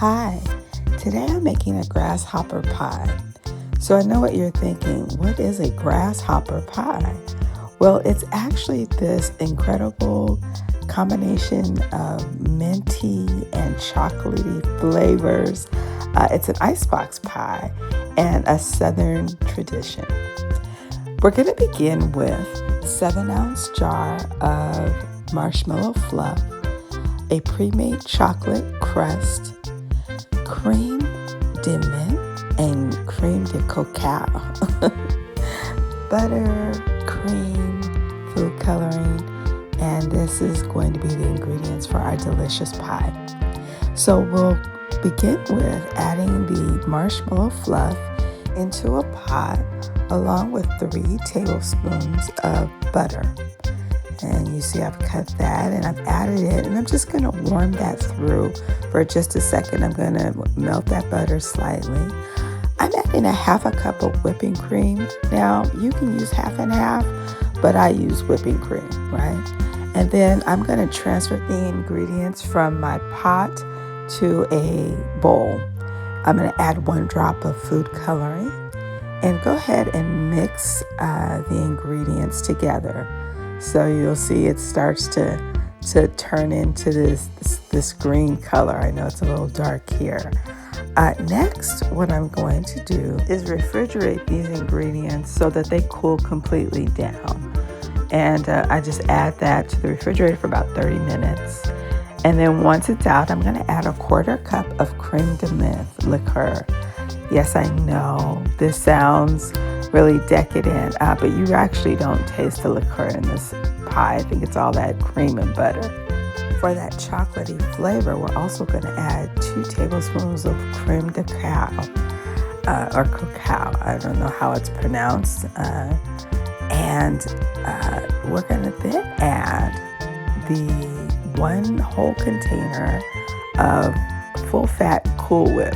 Hi, today I'm making a grasshopper pie. So I know what you're thinking, what is a grasshopper pie? Well, it's actually this incredible combination of minty and chocolatey flavors. It's an icebox pie and a southern tradition. We're going to begin with a 7-ounce jar of marshmallow fluff, a pre-made chocolate crust, crème de menthe and crème de cacao, butter, cream, food coloring, and this is going to be the ingredients for our delicious pie. So we'll begin with adding the marshmallow fluff into a pot along with 3 tablespoons of butter. And you see I've cut that and I've added it, and I'm just going to warm that through for just a second. I'm going to melt that butter slightly. I'm adding a half a cup of whipping cream. Now you can use half and half, but I use whipping cream, right? And then I'm going to transfer the ingredients from my pot to a bowl. I'm going to add 1 drop of food coloring and go ahead and mix the ingredients together. So you'll see it starts to turn into this green color. I know it's a little dark here. Next, what I'm going to do is refrigerate these ingredients so that they cool completely down. And I just add that to the refrigerator for about 30 minutes. And then once it's out, I'm going to add a 1/4 cup of crème de menthe liqueur. Yes, I know this sounds really decadent, but you actually don't taste the liqueur in this pie. I think it's all that cream and butter. For that chocolatey flavor, we're also going to add 2 tablespoons of crème de cacao, or cacao. I don't know how it's pronounced. And we're going to then add the 1 whole container of full-fat Cool Whip.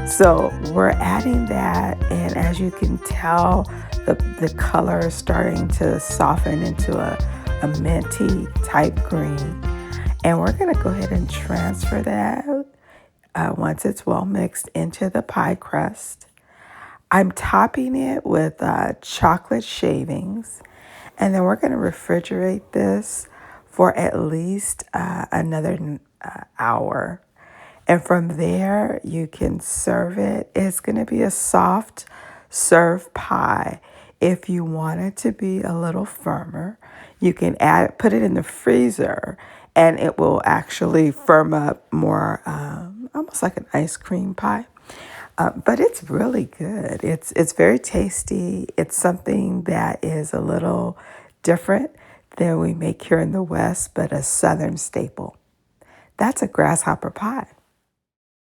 So we're adding that, and as you can tell, the color is starting to soften into a minty type green. And we're going to go ahead and transfer that once it's well mixed into the pie crust. I'm topping it with chocolate shavings, and then we're going to refrigerate this for at least another hour. And from there, you can serve it. It's going to be a soft serve pie. If you want it to be a little firmer, you can put it in the freezer, and it will actually firm up more, almost like an ice cream pie. But it's really good. It's very tasty. It's something that is a little different than we make here in the West, but a Southern staple. That's a grasshopper pie.